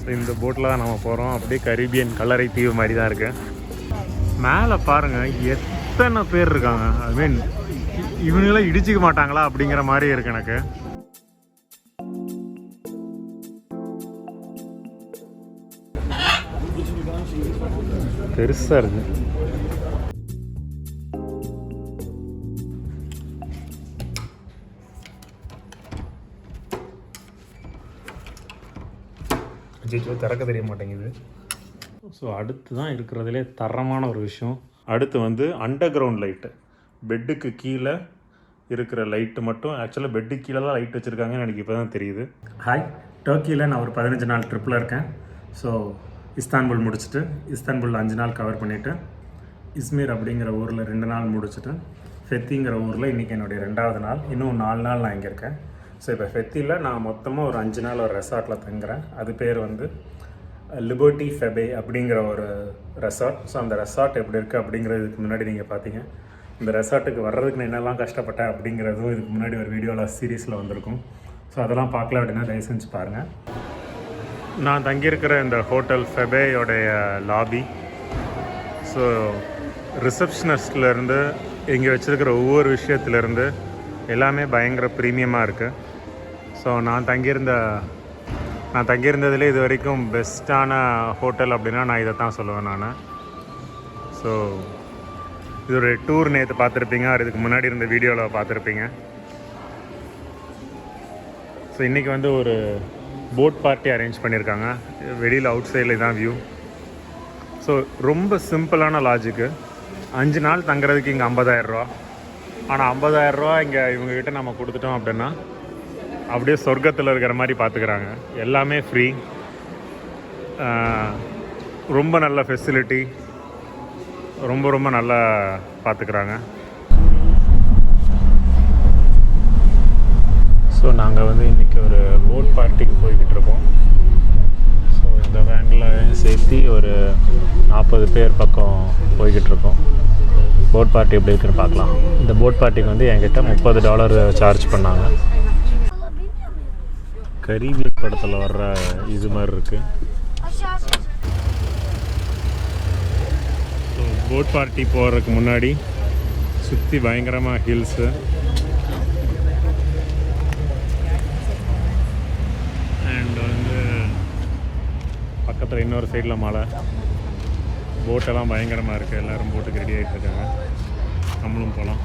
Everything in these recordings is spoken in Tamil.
ஸோ இந்த போட்டில் தான் நம்ம போகிறோம். அப்படியே கரீபியன் கல்லறை தீவு மாதிரி தான் இருக்குது. மேலே பாருங்கள் எத்தனை பேர் இருக்காங்க. ஐ மீன் இவங்களாம் இடிச்சிக்க மாட்டாங்களா அப்படிங்கிற மாதிரி இருக்குது எனக்கு. பெருசாக இருக்குது. ஜிஜோ திறக்க தெரிய மாட்டேங்குது. ஸோ அடுத்து தான் இருக்கிறதுலே தரமான ஒரு விஷயம். அடுத்து வந்து அண்டர் கிரவுண்ட் லைட்டு. பெட்டுக்கு கீழே இருக்கிற லைட்டு மட்டும். ஆக்சுவலாக பெட்டுக்கு கீழே தான் லைட் வச்சுருக்காங்கன்னு எனக்கு இப்போ தான் தெரியுது. ஹாய், டர்க்கியில் நான் ஒரு 15 நாள் ட்ரிப்பில் இருக்கேன். ஸோ இஸ்தான்புல் முடிச்சுட்டு, இஸ்தான்புல் 5 நாள் கவர் பண்ணிவிட்டு, இஸ்மீர் அப்படிங்கிற ஊரில் 2 நாள் முடிச்சுட்டு, ஃபெத்திங்கிற ஊரில் இன்றைக்கி என்னுடைய 2வது நாள். இன்னும் 4 நாள் நான் இங்கே இருக்கேன். ஸோ இப்போ ஃபெத்தியில் நான் மொத்தமாக ஒரு 5 நாள் ஒரு ரெசார்ட்டில் தங்குறேன். அது பேர் வந்து லிபர்ட்டி ஃபெபே அப்படிங்கிற ஒரு ரெசார்ட். ஸோ அந்த ரெசார்ட் எப்படி இருக்குது அப்படிங்கிறதுக்கு முன்னாடி நீங்கள் பார்த்தீங்க. இந்த ரெசார்ட்டுக்கு வர்றதுக்கு நான் என்னெல்லாம் கஷ்டப்பட்டேன் அப்படிங்கிறதும் இதுக்கு முன்னாடி ஒரு வீடியோவில் சீரீஸில் வந்திருக்கும். ஸோ அதெல்லாம் பார்க்கல அப்படின்னா தயவு செஞ்சு பாருங்கள். நான் தங்கியிருக்கிற இந்த ஹோட்டல் ஃபெபேயோடைய லாபி. ஸோ ரிசப்ஷனிஸ்ட்லேருந்து இங்கே வச்சுருக்கிற ஒவ்வொரு விஷயத்துலேருந்து எல்லாமே பயங்கர ப்ரீமியமாக இருக்குது. ஸோ நான் தங்கியிருந்ததுலேயே இது வரைக்கும் பெஸ்ட்டான ஹோட்டல் அப்படின்னா நான் இதை தான் சொல்லுவேன் நான். ஸோ இது ஒரு டூர் நேற்று பார்த்துருப்பீங்க, இதுக்கு முன்னாடி இருந்த வீடியோவில் பார்த்துருப்பீங்க. ஸோ இன்றைக்கி வந்து ஒரு போட் பார்ட்டி அரேஞ்ச் பண்ணியிருக்காங்க. வெளியில் அவுட் சைடில் தான் வியூ. ஸோ ரொம்ப சிம்பிளான லாஜிக்கு. 5 நாள் தங்குறதுக்கு இங்கே 50,000 ரூபா. ஆனால் 50,000 ரூபா இங்கே இவங்ககிட்ட நம்ம கொடுத்துட்டோம் அப்படின்னா அப்படியே சொர்க்கத்தில் இருக்கிற மாதிரி பார்த்துக்கிறாங்க. எல்லாமே ஃப்ரீ, ரொம்ப நல்ல ஃபெசிலிட்டி, ரொம்ப நல்லா பார்த்துக்கிறாங்க. ஸோ நாங்கள் வந்து இன்றைக்கி ஒரு போட் பார்ட்டிக்கு போய்கிட்டு இருக்கோம். ஸோ இந்த வேனில் சேர்த்து ஒரு 40 பேர் பக்கம் போய்கிட்டு இருக்கோம். போட் பார்ட்டி எப்படி இருக்குன்னு பார்க்கலாம். இந்த போட் பார்ட்டிக்கு வந்து என்கிட்ட $30 சார்ஜ் பண்ணாங்க. கரீபியன் படத்தில் வர்ற இது மாதிரி இருக்குது. ஸோ போட் பார்ட்டி போகிறதுக்கு முன்னாடி சுற்றி பயங்கரமாக ஹில்ஸு. அண்ட் வந்து பக்கத்தில் இன்னொரு சைடில் மலை. போட்டெல்லாம் பயங்கரமாக இருக்குது. எல்லோரும் போட்டுக்கு ரெடி ஆகிட்டு இருக்காங்க. நம்மளும் போகலாம்.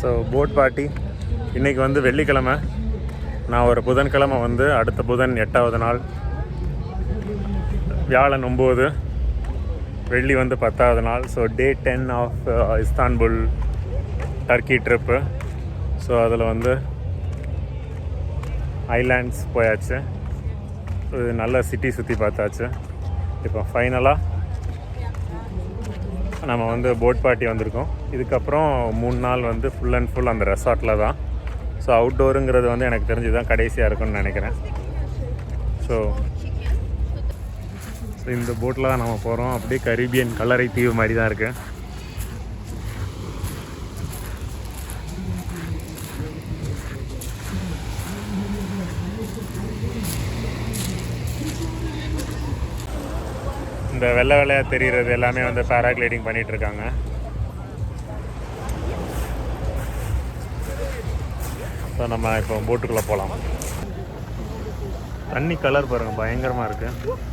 ஸோ போட் பார்ட்டி இன்றைக்கி வந்து வெள்ளிக்கிழமை. நான் ஒரு புதன்கிழமை வந்து அடுத்த புதன் 8வது நாள், வியாழன் 9, வெள்ளி வந்து 10வது நாள். So day 10 of Istanbul Turkey trip. So அதில் வந்து ஐலாண்ட்ஸ் போயாச்சு. நல்ல சிட்டி சுற்றி பார்த்தாச்சு. இப்போ ஃபைனலாக நம்ம வந்து போட் பார்ட்டி வந்திருக்கோம். இதுக்கப்புறம் 3 நாள் வந்து ஃபுல் அண்ட் ஃபுல் அந்த ரெசார்ட்டில் தான். ஸோ அவுட்டோருங்கிறது வந்து எனக்கு தெரிஞ்சு தான் கடைசியாக இருக்குன்னு நினைக்கிறேன். ஸோ இந்த போட்டில் தான் நம்ம போகிறோம். அப்படியே கரீபியன் கல்லறை தீவு மாதிரி தான் இருக்குது. இந்த வெள்ளை வெள்ளையாக தெரிகிறது எல்லாமே வந்து பேராகிளைடிங் பண்ணிகிட்ருக்காங்க. ஸோ நம்ம இப்போ போட்டுக்குள்ளே போகலாம். தண்ணி கலர் பாருங்கள், பயங்கரமாக இருக்குது.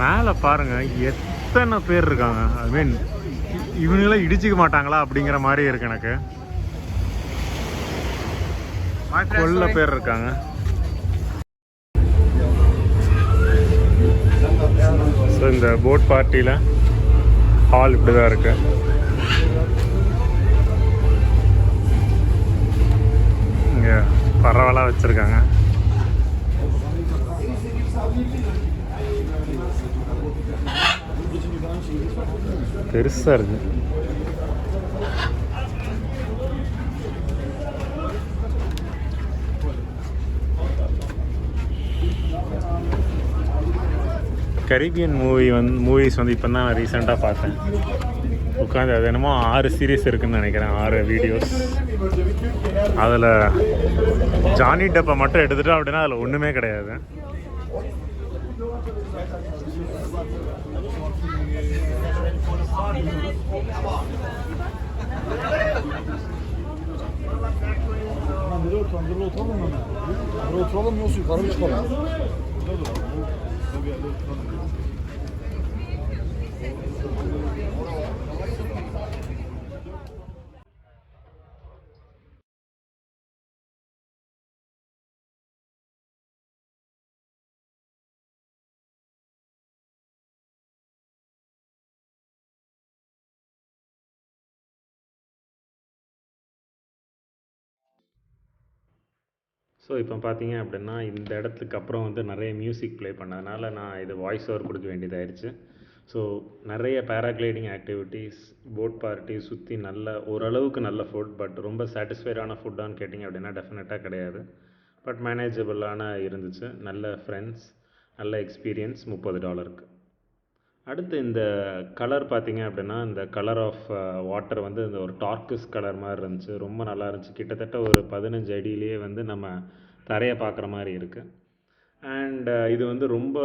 மேலே பாருங்கள் எத்தனை பேர் இருக்காங்க. ஐ மீன் இவங்களாம் இடிச்சிக்க மாட்டாங்களா அப்படிங்கிற மாதிரி இருக்குது எனக்கு. கொள்ள பேர் இருக்காங்க. ஸோ இந்த போட் பார்ட்டியில் ஹால் இப்படி தான் இருக்குது. இங்கே பரவலாக வச்சுருக்காங்க. பெருசாக இருக்குது. கரீபியன் மூவிஸ் வந்து இப்போ தான் நான் ரீசெண்டாக பார்த்தேன். உட்காந்து அது என்னமோ 6 சீரீஸ் இருக்குதுன்னு நினைக்கிறேன், 6 வீடியோஸ். அதில் ஜானி டப்பை மட்டும் எடுத்துட்டோம் அப்படின்னா அதில் ஒன்றுமே கிடையாது. ஸோ இப்போ பார்த்தீங்க அப்படின்னா இந்த இடத்துக்கு அப்புறம் வந்து நிறைய மியூசிக் ப்ளே பண்ணதுனால நான் இது வாய்ஸ் ஓவர் கொடுக்க வேண்டியதாகிடுச்சு. ஸோ நிறைய பேராக்ளைடிங் ஆக்டிவிட்டீஸ், போட் பார்ட்டி சுற்றி நல்ல ஓரளவுக்கு நல்ல ஃபுட், பட் ரொம்ப சாட்டிஸ்ஃபைடான ஃபுட்டான்னு கேட்டிங்க அப்படின்னா டெஃபினட்டாக கிடையாது. பட் மேனேஜபிளான இருந்துச்சு. நல்ல ஃப்ரெண்ட்ஸ், நல்ல எக்ஸ்பீரியன்ஸ் $30. அடுத்து இந்த கலர் பார்த்தீங்க அப்படின்னா இந்த கலர் ஆஃப் வாட்டர் வந்து இந்த ஒரு டார்க்கஸ் கலர் மாதிரி இருந்துச்சு. ரொம்ப நல்லா இருந்துச்சு. கிட்டத்தட்ட ஒரு 15 அடியிலேயே வந்து நம்ம தரையை பார்க்குற மாதிரி இருக்குது. அண்ட் இது வந்து ரொம்ப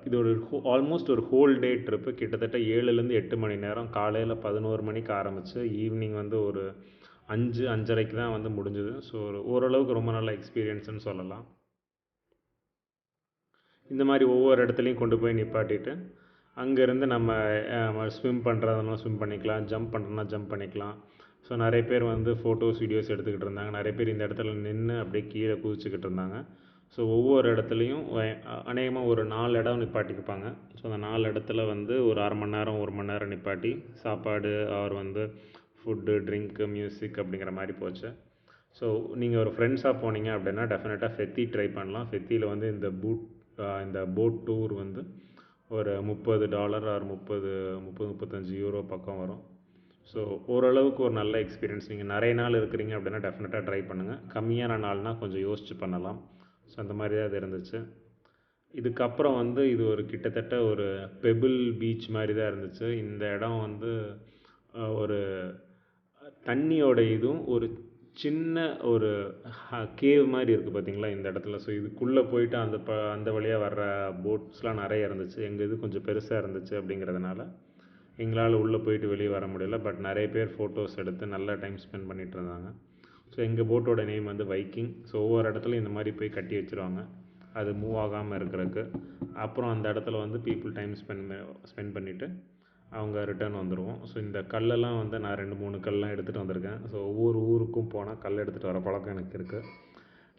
இது ஒரு ஆல்மோஸ்ட் ஒரு ஹோல் டே ட்ரிப்பு. கிட்டத்தட்ட 7லேருந்து 8 மணி நேரம். காலையில் 11 மணிக்கு ஆரம்பித்து ஈவினிங் வந்து ஒரு 5-5:30 தான் வந்து முடிஞ்சுது. ஸோ ஓரளவுக்கு ரொம்ப நல்ல எக்ஸ்பீரியன்ஸ்னு சொல்லலாம். இந்த மாதிரி ஒவ்வொரு இடத்துலையும் கொண்டு போய் நிப்பாட்டிட்டு அங்கேருந்து நம்ம ஸ்விம் பண்ணுறதுனா ஸ்விம் பண்ணிக்கலாம், ஜம்ப் பண்ணுறதுனா ஜம்ப் பண்ணிக்கலாம். ஸோ நிறைய பேர் வந்து ஃபோட்டோஸ், வீடியோஸ் எடுத்துக்கிட்டு இருந்தாங்க. நிறைய பேர் இந்த இடத்துல நின்று அப்படியே கீழே குதிச்சுக்கிட்டு இருந்தாங்க. ஸோ ஒவ்வொரு இடத்துலையும் அநேகமாக ஒரு 4 இடம் நிப்பாட்டிருப்பாங்க. ஸோ அந்த 4 இடத்துல வந்து ஒரு 1/2 மணி நேரம் 1 மணி நேரம் நிப்பாட்டி சாப்பாடு ஆர் வந்து ஃபுட்டு, ட்ரிங்க்கு, மியூசிக் அப்படிங்கிற மாதிரி போச்சு. ஸோ நீங்கள் ஒரு ஃப்ரெண்ட்ஸாக போனீங்க அப்படின்னா டெஃபினட்டாக ஃபெத்தி ட்ரை பண்ணலாம். ஃபெத்தியில் வந்து இந்த போட் டூர் வந்து ஒரு $30 ஆர் 30-35 யூரோ பக்கம் வரும். ஸோ ஓரளவுக்கு ஒரு நல்ல எக்ஸ்பீரியன்ஸ். நீங்கள் நிறைய நாள் இருக்கிறீங்க அப்படின்னா டெஃபினட்டாக ட்ரை பண்ணுங்கள். கம்மியான நாள்னால் கொஞ்சம் யோசித்து பண்ணலாம். ஸோ அந்த மாதிரி தான் அது இருந்துச்சு. இதுக்கப்புறம் வந்து இது ஒரு கிட்டத்தட்ட ஒரு பெபிள் பீச் மாதிரி தான் இருந்துச்சு. இந்த இடம் வந்து ஒரு தண்ணியோட இதுவும் ஒரு சின்ன ஒரு கேவ் மாதிரி இருக்குது பார்த்தீங்களா இந்த இடத்துல. ஸோ இதுக்குள்ளே போயிட்டு அந்த வழியாக வர்ற போட்ஸ்லாம் நிறைய இருந்துச்சு. எங்கள் இது கொஞ்சம் பெருசாக இருந்துச்சு அப்படிங்கிறதுனால எங்களால் உள்ளே போயிட்டு வெளியே வர முடியல. பட் நிறைய பேர் ஃபோட்டோஸ் எடுத்து நல்லா டைம் ஸ்பெண்ட் பண்ணிகிட்டு இருந்தாங்க. ஸோ எங்கள் போட்டோட நேம் வந்து வைக்கிங். ஸோ ஒவ்வொரு இடத்துலையும் இந்த மாதிரி போய் கட்டி வச்சுருவாங்க, அது மூவ் ஆகாமல் இருக்கிறதுக்கு. அப்புறம் அந்த இடத்துல வந்து பீப்புள் டைம் ஸ்பெண்ட் பண்ணிவிட்டு அவங்க ரிட்டர்ன் வந்துடுவோம். ஸோ இந்த கல்லெல்லாம் வந்து நான் 2-3 கல்லாம் எடுத்துகிட்டு வந்திருக்கேன். ஸோ ஒவ்வொரு ஊருக்கும் போனால் கல் எடுத்துகிட்டு வர பழக்கம் எனக்கு இருக்குது.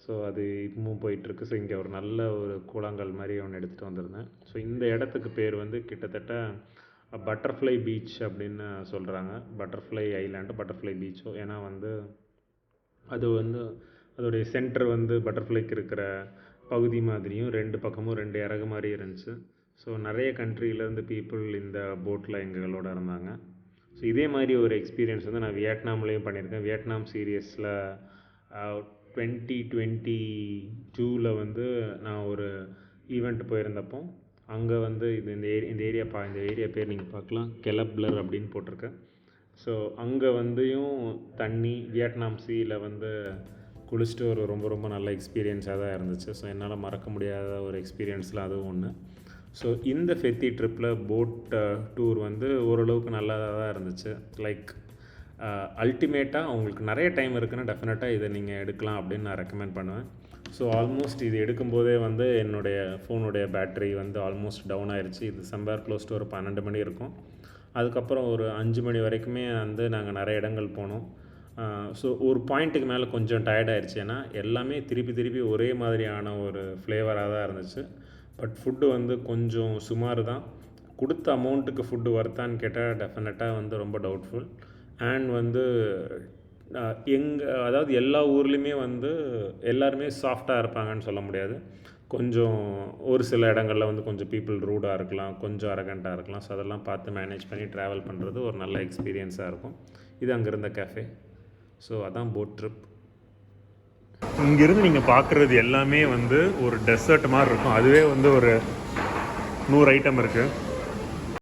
ஸோ அது இப்பவும் போயிட்டுருக்கு. ஸோ இங்கே ஒரு நல்ல ஒரு கூழாங்கல் மாதிரி ஒன்று எடுத்துகிட்டு வந்திருந்தேன். ஸோ இந்த இடத்துக்கு பேர் வந்து கிட்டத்தட்ட பட்டர்ஃப்ளை பீச் அப்படின்னு சொல்கிறாங்க. பட்டர்ஃப்ளை ஐலாண்டு, பட்டர்ஃப்ளை பீச்சோ. ஏன்னா வந்து அது வந்து அதோடைய சென்டர் வந்து பட்டர்ஃப்ளைக்கு இருக்கிற பகுதி மாதிரியும் 2 பக்கமும் 2 இறகு மாதிரி இருந்துச்சு. ஸோ நிறைய கண்ட்ரியிலேருந்து பீப்புள் இந்த போட்டில் எங்களோட இருந்தாங்க. ஸோ இதே மாதிரி ஒரு எக்ஸ்பீரியன்ஸ் வந்து நான் வியட்நாம்லேயும் பண்ணியிருக்கேன். வியட்நாம் சீரியஸில் 2022 வந்து நான் ஒரு ஈவெண்ட் போயிருந்தப்போ அங்கே வந்து இந்த ஏரியா பேர் நீங்கள் பார்க்கலாம், கெலப்லர் அப்படின்னு போட்டிருக்கேன். ஸோ அங்கே வந்துயும் தண்ணி வியட்நாம் சீயில் வந்து குளிச்சுட்டு ஒரு ரொம்ப ரொம்ப நல்ல எக்ஸ்பீரியன்ஸாக தான் இருந்துச்சு. ஸோ என்னால் மறக்க முடியாத ஒரு எக்ஸ்பீரியன்ஸில் அதுவும் ஒன்று. ஸோ இந்த ஃபெத்தி ட்ரிப்பில் போட் டூர் வந்து ஓரளவுக்கு நல்லா தான் இருந்துச்சு. லைக் அல்டிமேட்டாக உங்களுக்கு நிறைய டைம் இருக்குன்னா டெஃபினட்டாக இதை நீங்கள் எடுக்கலாம் அப்படின்னு நான் ரெக்கமெண்ட் பண்ணுவேன். ஸோ ஆல்மோஸ்ட் இது எடுக்கும்போதே வந்து என்னுடைய ஃபோனுடைய பேட்ரி வந்து ஆல்மோஸ்ட் டவுன் ஆயிடுச்சு. இது சம்பேர் க்ளோஸ் டு ஒரு 12 மணி இருக்கும். அதுக்கப்புறம் ஒரு 5 மணி வரைக்குமே வந்து நாங்கள் நிறைய இடங்கள் போனோம். ஸோ ஒரு பாயிண்ட்டுக்கு மேலே கொஞ்சம் டயர்ட் ஆயிடுச்சு. ஏன்னா எல்லாமே திருப்பி ஒரே மாதிரியான ஒரு ஃப்ளேவராக தான் இருந்துச்சு. பட் ஃபுட்டு வந்து கொஞ்சம் சுமார் தான். கொடுத்த அமௌண்ட்டுக்கு ஃபுட்டு வர்த்தான்னு கேட்டால் டெஃபினட்டாக வந்து ரொம்ப டவுட்ஃபுல். அண்ட் வந்து அதாவது எல்லா ஊர்லேயுமே வந்து எல்லாருமே சாஃப்டாக இருப்பாங்கன்னு சொல்ல முடியாது. கொஞ்சம் ஒரு சில இடங்களில் வந்து கொஞ்சம் பீப்புள் ரூடாக இருக்கலாம், கொஞ்சம் அரகண்ட்டாக இருக்கலாம். ஸோ அதெல்லாம் பார்த்து மேனேஜ் பண்ணி ட்ராவல் பண்ணுறது ஒரு நல்ல எக்ஸ்பீரியன்ஸாக இருக்கும். இது அங்கே இருந்த கேஃபே. ஸோ அதான் போட் ட்ரிப். இங்கேருந்து நீங்கள் பார்க்குறது எல்லாமே வந்து ஒரு டெசர்ட் மாதிரி இருக்கும். அதுவே வந்து ஒரு 100 ஐட்டம் இருக்குது.